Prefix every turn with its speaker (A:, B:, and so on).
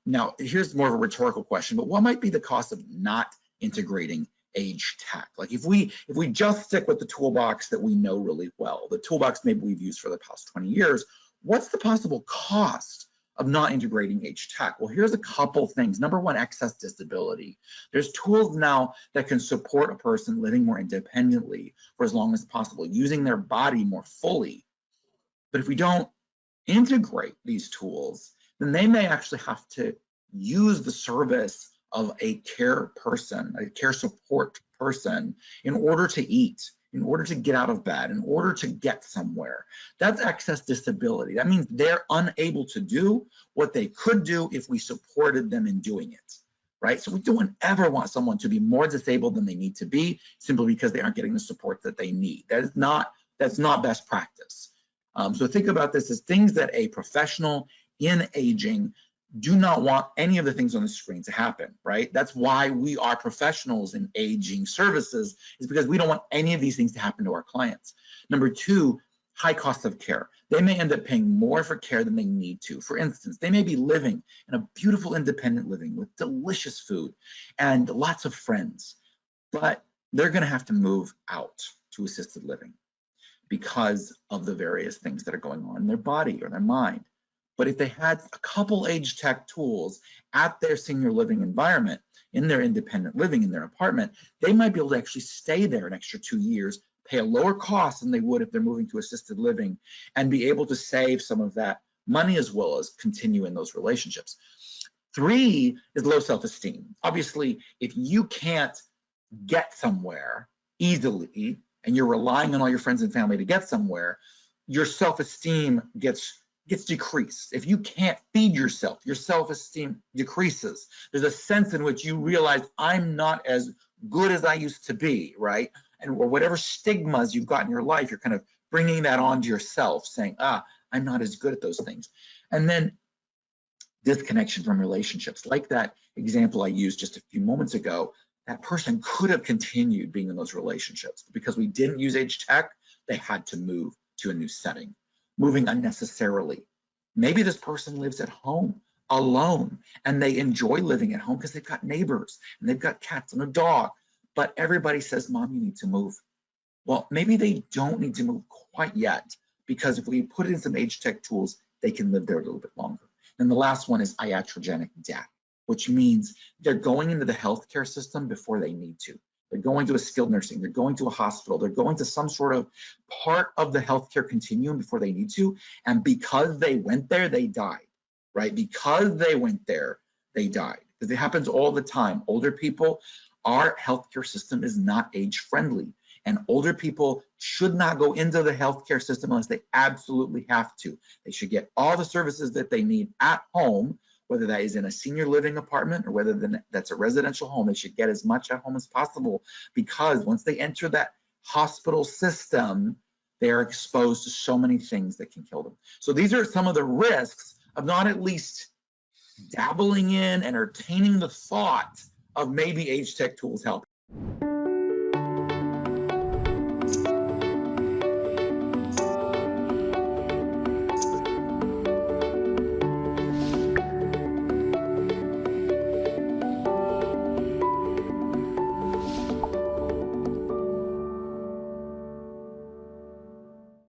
A: Now, here's more of a rhetorical question, but what might be the cost of not integrating age tech? Like if we just stick with the toolbox that we know really well, the toolbox maybe we've used for the past 20 years, what's the possible cost of not integrating age tech? Well, here's a couple things. Number one, excess disability. There's tools now that can support a person living more independently for as long as possible, using their body more fully. But if we don't integrate these tools, then they may actually have to use the service of a care person, a care support person, in order to eat, in order to get out of bed, in order to get somewhere. That's excess disability. That means they're unable to do what they could do if we supported them in doing it, right? So we don't ever want someone to be more disabled than they need to be simply because they aren't getting the support that they need. That's not best practice. So think about this as things that a professional in aging do not want any of the things on the screen to happen, right? That's why we are professionals in aging services, is because we don't want any of these things to happen to our clients. Number two, high cost of care. They may end up paying more for care than they need to. For instance, they may be living in a beautiful independent living with delicious food and lots of friends, but they're gonna have to move out to assisted living because of the various things that are going on in their body or their mind. But if they had a couple age tech tools at their senior living environment, in their independent living, in their apartment, they might be able to actually stay there an extra 2 years, pay a lower cost than they would if they're moving to assisted living, and be able to save some of that money as well as continue in those relationships. Three is low self-esteem. Obviously, if you can't get somewhere easily and you're relying on all your friends and family to get somewhere, your self-esteem gets decreased. If you can't feed yourself, your self-esteem decreases. There's a sense in which you realize I'm not as good as I used to be, right? And or whatever stigmas you've got in your life, you're kind of bringing that onto yourself, saying, I'm not as good at those things. And then disconnection from relationships, like that example I used just a few moments ago. That person could have continued being in those relationships, but because we didn't use age tech, they had to move to a new setting. Moving unnecessarily. Maybe this person lives at home alone and they enjoy living at home because they've got neighbors and they've got cats and a dog, but everybody says, Mom, you need to move. Well, maybe they don't need to move quite yet, because if we put in some age tech tools, they can live there a little bit longer. And the last one is iatrogenic death, which means they're going into the healthcare system before they need to. They're going to a skilled nursing, they're going to a hospital, they're going to some sort of part of the healthcare continuum before they need to. And because they went there, they died, right? Because they went there, they died. Because it happens all the time. Older people, our healthcare system is not age friendly. And older people should not go into the healthcare system unless they absolutely have to. They should get all the services that they need at home, whether that is in a senior living apartment or whether that's a residential home. They should get as much at home as possible, because once they enter that hospital system, they are exposed to so many things that can kill them. So these are some of the risks of not at least dabbling in, entertaining the thought of maybe age tech tools help.